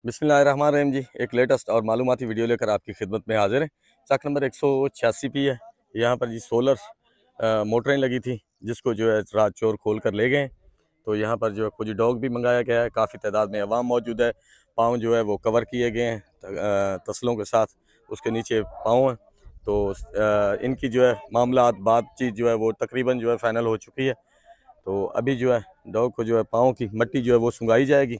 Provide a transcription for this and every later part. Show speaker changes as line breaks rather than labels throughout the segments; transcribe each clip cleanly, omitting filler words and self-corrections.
बिस्मिल्लाहिर्रहमानिर्रहीम जी। एक लेटेस्ट और मालूमाती वीडियो लेकर आपकी खिदमत में हाजिर है। चाक नंबर 186 पे है। यहाँ पर जी सोलर मोटरें लगी थी, जिसको जो है रात चोर खोल कर ले गए। तो यहाँ पर जो है कुछ डॉग भी मंगाया गया है। काफ़ी तादाद में अवाम मौजूद है। पाँव जो है वो कवर किए गए हैं तसलों के साथ, उसके नीचे पाँव हैं। तो इनकी जो है मामलात बातचीत जो है वो तकरीबन जो है फ़ाइनल हो चुकी है। तो अभी जो है डॉग को जो है पाँव की मट्टी जो है वो सुंघाई जाएगी।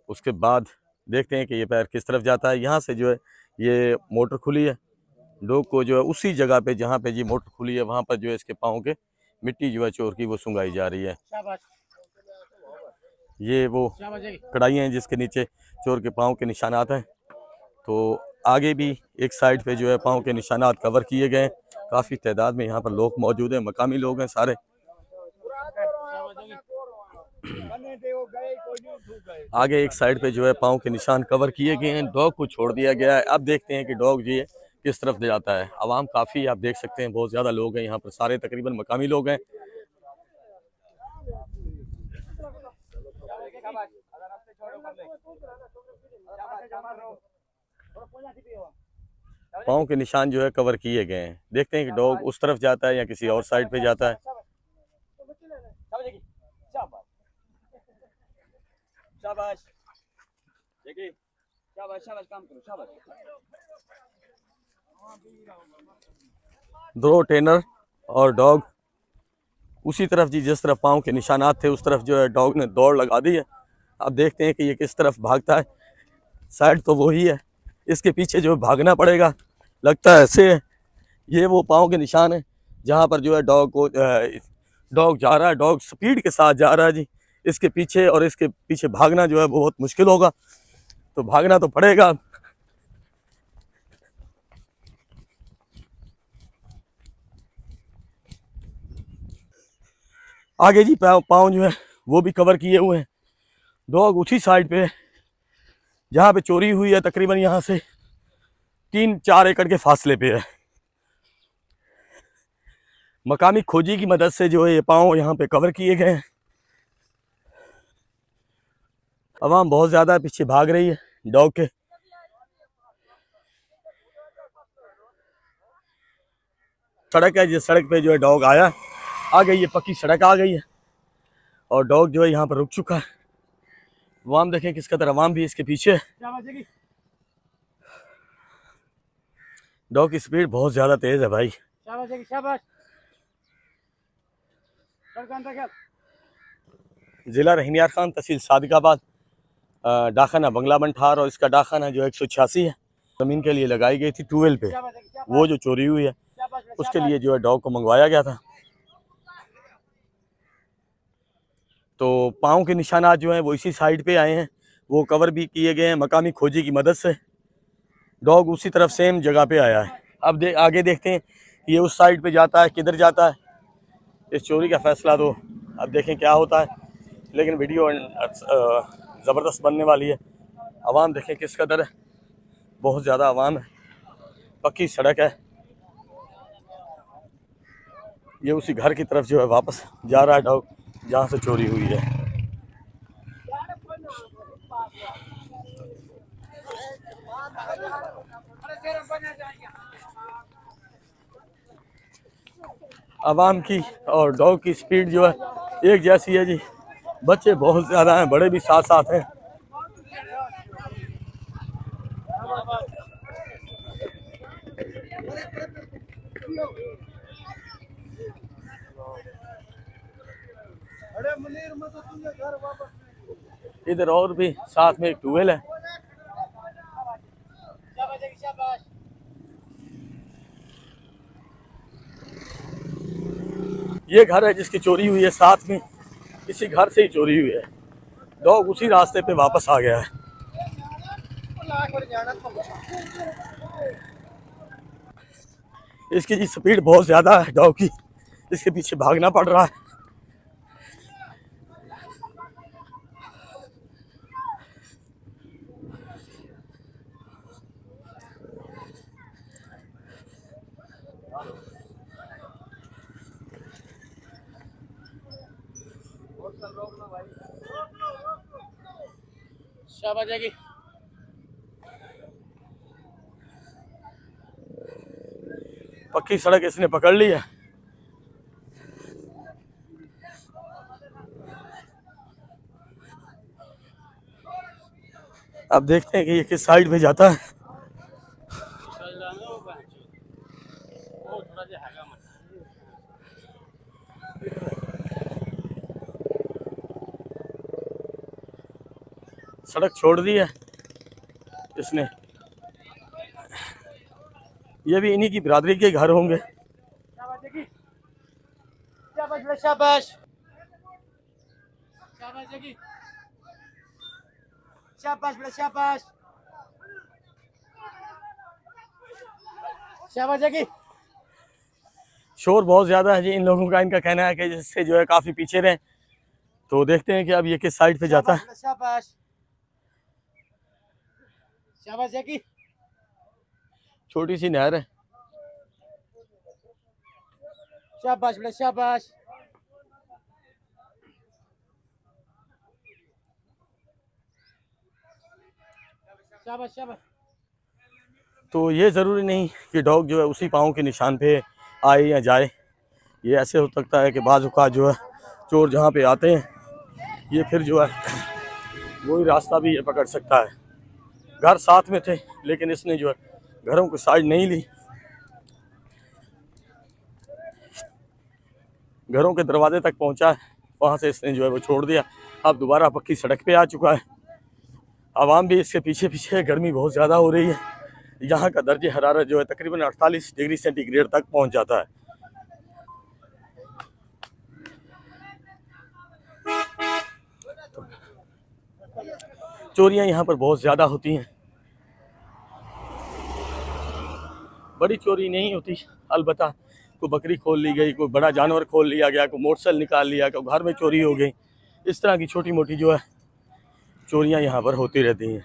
उसके बाद देखते हैं कि ये पैर किस तरफ जाता है। यहाँ से जो है ये मोटर खुली है, डॉग को जो है उसी जगह पे जहाँ पे जी मोटर खुली है वहाँ पर जो है इसके पाँव के मिट्टी जो है चोर की वो सुंघाई जा रही है। ये वो कढ़ाइयाँ हैं जिसके नीचे चोर के पाँव के निशानात हैं। तो आगे भी एक साइड पे जो है पाँव के निशानात कवर किए गए हैं। काफ़ी तादाद में यहाँ पर लोग मौजूद हैं, मकामी लोग हैं सारे। आगे एक साइड पे जो है पाँव के निशान कवर किए गए हैं, डॉग को छोड़ दिया गया है। अब देखते हैं कि डॉग जो है किस तरफ जाता है। आवाम काफ़ी आप देख सकते हैं, बहुत ज़्यादा लोग हैं यहाँ पर, सारे तकरीबन मकामी लोग हैं। पाँव के निशान जो है कवर किए गए हैं। देखते हैं कि डॉग उस तरफ जाता है या किसी और साइड पे जाता है। शाबाश देखिए, शाबाश शाबाश, काम करो, शाबाश। दो ट्रेनर और डॉग उसी तरफ जी, जिस तरफ पाँव के निशानात थे उस तरफ जो है डॉग ने दौड़ लगा दी है। अब देखते हैं कि ये किस तरफ भागता है। साइड तो वही है, इसके पीछे जो भागना पड़ेगा, लगता है ऐसे है। ये वो पाँव के निशान है जहाँ पर जो है डॉग जा रहा है, डॉग स्पीड के साथ जा रहा है जी। इसके पीछे और इसके पीछे भागना जो है बहुत मुश्किल होगा, तो भागना तो पड़ेगा। आगे जी पाँव जो है वो भी कवर किए हुए हैं। डॉग उसी साइड पे जहाँ पे चोरी हुई है, तकरीबन यहाँ से 3-4 एकड़ के फासले पे है। मकामी खोजी की मदद से जो है ये पाँव यहाँ पे कवर किए गए हैं। अवाम बहुत ज़्यादा पीछे भाग रही है डॉग के। सड़क है, जिस सड़क पे जो है डॉग आया, आ गई, ये पक्की सड़क आ गई है और डॉग जो है यहाँ पर रुक चुका है। अवाम देखें किस कदर अवाम भी इसके पीछे है। डॉग की स्पीड बहुत ज़्यादा तेज़ है भाई। ज़िला रहीम खान, तहसील सादिकाबाद, डाखाना बंगला बंठार, और इसका डाखाना जो 186 है। ज़मीन के लिए लगाई गई थी ट्यूबवेल पे, वो जो चोरी हुई है उसके लिए जो है डॉग को मंगवाया गया था। तो पाँव के निशानात जो हैं वो इसी साइड पे आए हैं, वो कवर भी किए गए हैं मकामी खोजी की मदद से। डॉग उसी तरफ सेम जगह पे आया है। अब आगे देखते हैं ये उस साइड पे जाता है, किधर जाता है। इस चोरी का फैसला तो अब देखें क्या होता है, लेकिन वीडियो ज़बरदस्त बनने वाली है। आवाम देखें किस कदर है, बहुत ज़्यादा आवाम है, पक्की सड़क है। ये उसी घर की तरफ जो है वापस जा रहा है डॉग, जहाँ से चोरी हुई है। आवाम की और डॉग की स्पीड जो है एक जैसी है जी। बच्चे बहुत ज़्यादा हैं, बड़े भी साथ साथ हैं। इधर और भी साथ में एक ट्यूबवेल है। ये घर है जिसकी चोरी हुई है, साथ में इसी घर से ही चोरी हुई है। डॉग उसी रास्ते पे वापस आ गया है। इसकी जी स्पीड बहुत ज़्यादा है डॉग की, इसके पीछे भागना पड़ रहा है।
शाबाश जाएगी।
पक्की सड़क इसने पकड़ ली है। अब देखते हैं कि ये किस साइड में जाता है। सड़क छोड़ दी है इसने। ये भी इन्हीं की बिरादरी के घर होंगे।
शाबाश शाबाश शाबाश जाएगी। शाबाश शाबाश शाबाश जाएगी।
शोर बहुत ज्यादा है जी इन लोगों का। इनका कहना है कि जिससे जो है काफी पीछे रहे। तो देखते हैं कि अब ये किस साइड पे जाता है।
शाबाश शाबाश जाएगी।
छोटी सी नहर है।
शाबाश शाबाश शाबाश शाबाश।
तो ये ज़रूरी नहीं कि डॉग जो है उसी पाँव के निशान पे आए या जाए। ये ऐसे हो सकता है कि बाज़ औक़ात जो है चोर जहाँ पे आते हैं ये फिर जो है वही रास्ता भी ये पकड़ सकता है। घर साथ में थे लेकिन इसने जो है घरों को साइड नहीं ली। घरों के दरवाजे तक पहुँचा है, वहाँ से इसने जो है वो छोड़ दिया। अब दोबारा पक्की सड़क पे आ चुका है। आवाम भी इसके पीछे पीछे। गर्मी बहुत ज़्यादा हो रही है। यहाँ का दर्जे हरारत जो है तकरीबन 48 डिग्री सेंटीग्रेड तक पहुँच जाता है। चोरियाँ यहाँ पर बहुत ज़्यादा होती हैं। बड़ी चोरी नहीं होती, अलबत्ता कोई बकरी खोल ली गई, कोई बड़ा जानवर खोल लिया गया, कोई मोटरसाइकिल निकाल लिया, कोई घर में चोरी हो गई। इस तरह की छोटी मोटी जो है चोरियाँ यहाँ पर होती रहती हैं।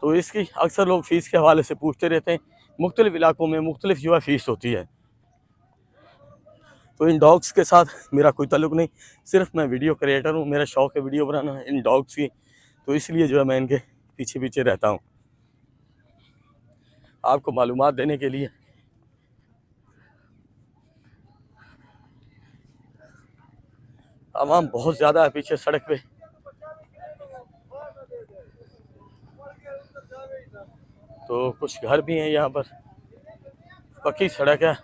तो इसकी अक्सर लोग फ़ीस के हवाले से पूछते रहते हैं। मुख्तलिफ़ इलाकों में मुख्तलिफ जो है फ़ीस होती है। तो इन डॉग्स के साथ मेरा कोई ताल्लुक़ नहीं, सिर्फ मैं वीडियो क्रिएटर हूँ। मेरा शौक़ है वीडियो बनाना इन डॉग्स की, तो इसलिए जो है मैं इनके पीछे पीछे रहता हूँ आपको मालूमात देने के लिए। आवाम बहुत ज़्यादा है पीछे सड़क पे। तो कुछ घर भी हैं यहाँ पर। पक्की सड़क है।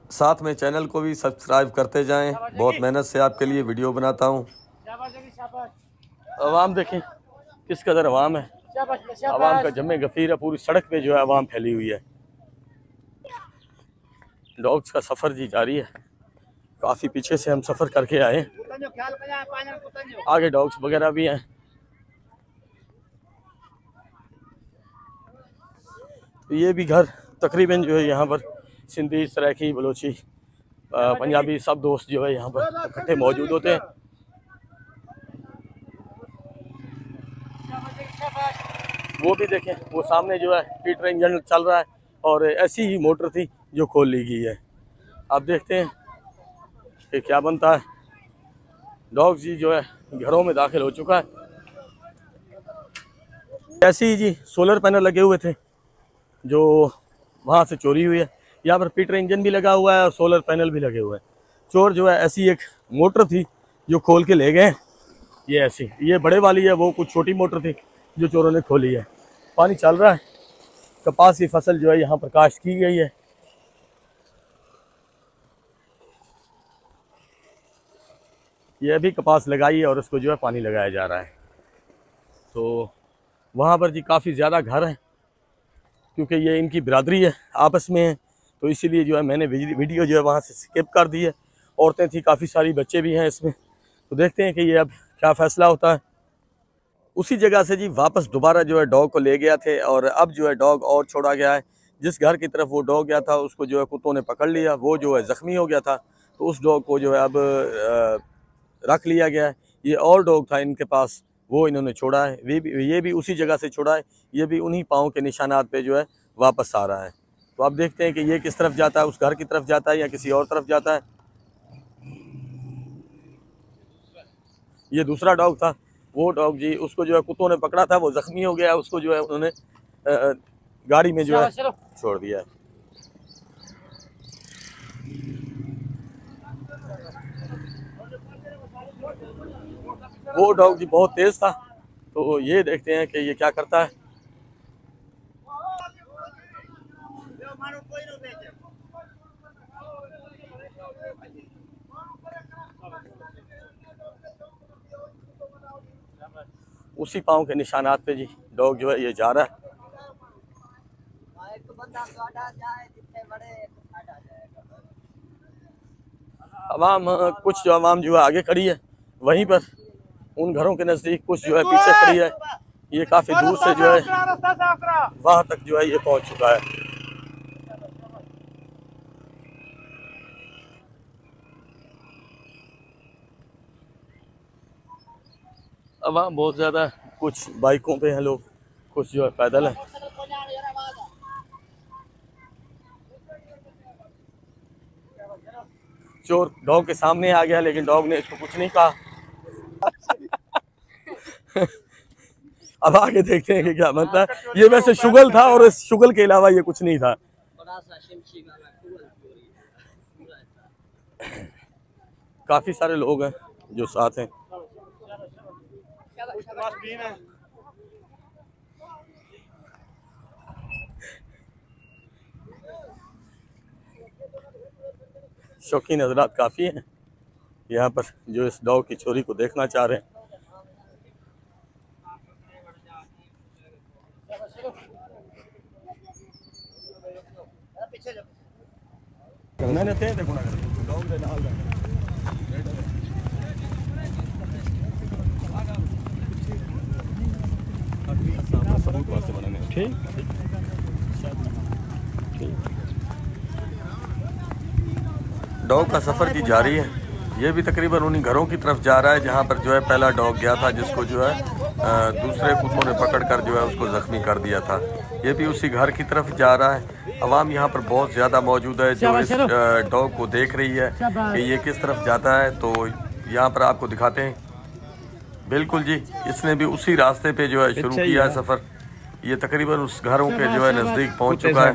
साथ में चैनल को भी सब्सक्राइब करते जाएं। बहुत मेहनत से आपके लिए वीडियो बनाता हूँ। आवाम देखें किस कदर आवाम है। आवाम का जमे गफीर है। पूरी सड़क पे जो है आवाम फैली हुई है। डॉग्स का सफ़र जी जारी है। काफ़ी पीछे से हम सफ़र करके आए। आगे डॉग्स वगैरह भी हैं। तो ये भी घर तकरीबन जो है यहाँ पर सिंधी, सराइकी, बलोची, पंजाबी सब दोस्त जो है यहाँ पर इकट्ठे मौजूद होते हैं। वो भी देखें, वो सामने जो है पीटर इंजन चल रहा है और ऐसी ही मोटर थी जो खोल ली गई है। अब देखते हैं कि क्या बनता है। डॉग जी जो है घरों में दाखिल हो चुका है। ऐसे ही जी सोलर पैनल लगे हुए थे जो वहाँ से चोरी हुई है। यहाँ पर पीटर इंजन भी लगा हुआ है और सोलर पैनल भी लगे हुए हैं। चोर जो है ऐसी एक मोटर थी जो खोल के ले गए। ये ऐसी, ये बड़े वाली है, वो कुछ छोटी मोटर थी जो चोरों ने खोली है। पानी चल रहा है। कपास की फसल जो है यहाँ पर काश्त की गई है। ये अभी कपास लगाई है और उसको जो है पानी लगाया जा रहा है। तो वहाँ पर जी काफ़ी ज़्यादा घर हैं क्योंकि ये इनकी बिरादरी है, आपस में है। तो इसीलिए जो है मैंने वीडियो जो है वहाँ से स्किप कर दी है। औरतें थी काफ़ी सारी, बच्चे भी हैं इसमें। तो देखते हैं कि ये अब क्या फ़ैसला होता है। उसी जगह से जी वापस दोबारा जो है डॉग को ले गया थे और अब जो है डॉग और छोड़ा गया है। जिस घर की तरफ वो डॉग गया था उसको जो है कुत्तों ने पकड़ लिया। वो जो है ज़ख्मी हो गया था तो उस डॉग को जो है अब रख लिया गया है। ये और डॉग था इनके पास वो इन्होंने छोड़ा है। ये भी उसी जगह से छोड़ा है। ये भी उन्हीं पाँव के निशानात पे जो है वापस आ रहा है। तो आप देखते हैं कि ये किस तरफ जाता है, उस घर की तरफ जाता है या किसी और तरफ जाता है। ये दूसरा डॉग था, वो डॉग जी उसको जो है कुत्तों ने पकड़ा था, वो जख्मी हो गया, उसको जो है उन्होंने गाड़ी में जो है छोड़ दिया है। वो डॉग जी बहुत तेज था, तो ये देखते हैं कि ये क्या करता है। उसी पाँव के निशानात पे जी डॉग जो है ये जा रहा है। अवाम कुछ जो अवाम जो है आगे खड़ी है, वहीं पर उन घरों के नज़दीक कुछ जो है पीछे खड़ी है। ये काफ़ी दूर से जो है वहाँ तक जो है ये पहुँच चुका है। अवाम बहुत ज़्यादा, कुछ बाइकों पे हैं लोग, कुछ जो है पैदल है। चोर डॉग के सामने आ गया, लेकिन डॉग ने इसको कुछ नहीं कहा। अब आगे देखते हैं कि क्या बनता है। ये वैसे शुगल था और इस शुगल के अलावा ये कुछ नहीं था। काफी सारे लोग हैं जो साथ हैं। शौकीन हजरात काफ़ी हैं यहाँ पर जो इस डॉग की चोरी को देखना चाह रहे हैं। डॉग का सफ़र की जारी है। ये भी तकरीबन उन्हीं घरों की तरफ जा रहा है जहाँ पर जो है पहला डॉग गया था, जिसको जो है दूसरे कुत्तों ने पकड़कर जो है उसको ज़ख्मी कर दिया था। ये भी उसी घर की तरफ जा रहा है। अवाम यहाँ पर बहुत ज़्यादा मौजूद है जो इस डॉग को देख रही है कि ये किस तरफ जाता है। तो यहाँ पर आपको दिखाते हैं। बिल्कुल जी, इसने भी उसी रास्ते पे जो है शुरू किया है सफ़र। ये तकरीबन उस घरों के जो है नज़दीक पहुँच चुका है।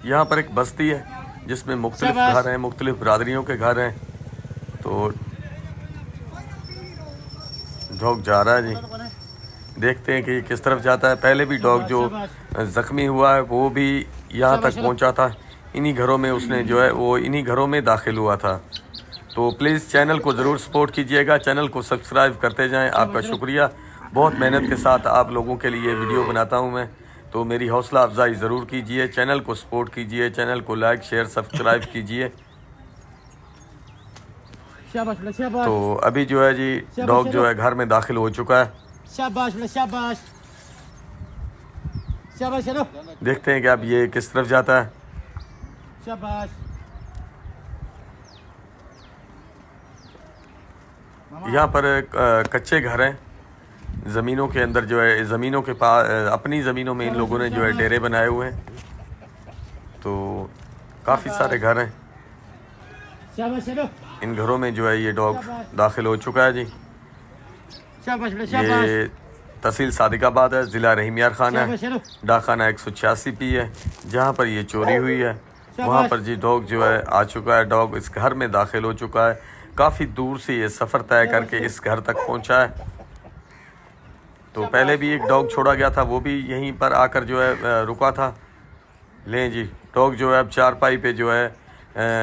यहाँ पर एक बस्ती है जिसमें मुख्तलिफ घर हैं, मुख्तलिफ बिरादरियों के घर हैं। तो डॉग जा रहा है जी, देखते हैं कि ये किस तरफ जाता है। पहले भी डॉग जो ज़ख्मी हुआ है वो भी यहाँ तक पहुँचा था। इन्हीं घरों में उसने जो है वो इन्हीं घरों में दाखिल हुआ था। तो प्लीज़ चैनल को ज़रूर सपोर्ट कीजिएगा, चैनल को सब्सक्राइब करते जाएं। आपका शुक्रिया। बहुत मेहनत के साथ आप लोगों के लिए वीडियो बनाता हूँ मैं, तो मेरी हौसला अफजाई ज़रूर कीजिए, चैनल को सपोर्ट कीजिए, चैनल को लाइक शेयर सब्सक्राइब कीजिए। तो अभी जो है जी डॉग जो है घर में दाखिल हो चुका है। देखते हैं कि अब ये किस तरफ जाता है। यहाँ पर कच्चे घर हैं ज़मीनों के अंदर, जो है ज़मीनों के पास अपनी ज़मीनों में इन लोगों ने जो है डेरे बनाए हुए हैं। तो काफ़ी सारे घर हैं। इन घरों में जो है ये डॉग दाखिल हो चुका है जी। ये तहसील सादिकाबाद है, ज़िला रहीम यार खान है, डाकखाना 186 P है जहाँ पर ये चोरी हुई है। वहाँ पर जी डॉग जो है आ चुका है। डॉग इस घर में दाखिल हो चुका है। काफ़ी दूर से ये सफ़र तय करके इस घर तक पहुँचा है। तो पहले भी एक डॉग छोड़ा गया था, वो भी यहीं पर आकर जो है रुका था। लें जी, डॉग जो है अब चारपाई पे जो है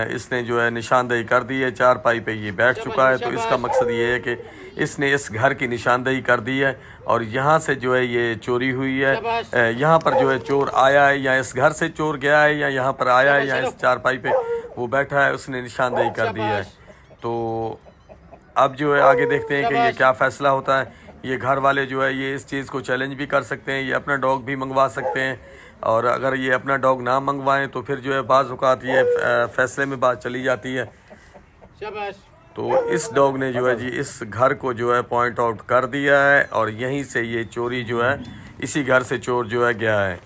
इसने जो है निशानदेही कर दी है। चारपाई पे ये बैठ चुका है। तो इसका मकसद ये है कि इसने इस घर की निशानदेही कर दी है और यहाँ से जो है ये चोरी हुई है। यहाँ पर जो है चोर आया है, या इस घर से चोर गया है, या यहाँ पर आया है, या इस चारपाई पे वो बैठा है, उसने निशानदेही कर दी है। तो अब जो है आगे देखते हैं कि ये क्या फ़ैसला होता है। ये घर वाले जो है ये इस चीज़ को चैलेंज भी कर सकते हैं, ये अपना डॉग भी मंगवा सकते हैं। और अगर ये अपना डॉग ना मंगवाएं तो फिर जो है बाज़ औक़ात ये फ़ैसले में बात चली जाती है। तो इस डॉग ने जो है जी इस घर को जो है पॉइंट आउट कर दिया है और यहीं से ये चोरी जो है इसी घर से चोर जो है गया है।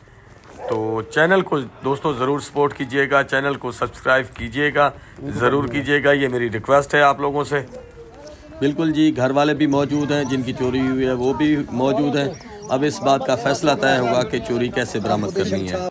तो चैनल को दोस्तों ज़रूर सपोर्ट कीजिएगा, चैनल को सब्सक्राइब कीजिएगा, ज़रूर कीजिएगा, ये मेरी रिक्वेस्ट है आप लोगों से। बिल्कुल जी, घर वाले भी मौजूद हैं, जिनकी चोरी हुई है वो भी मौजूद हैं। अब इस बात का फैसला तय होगा कि चोरी कैसे बरामद करनी है।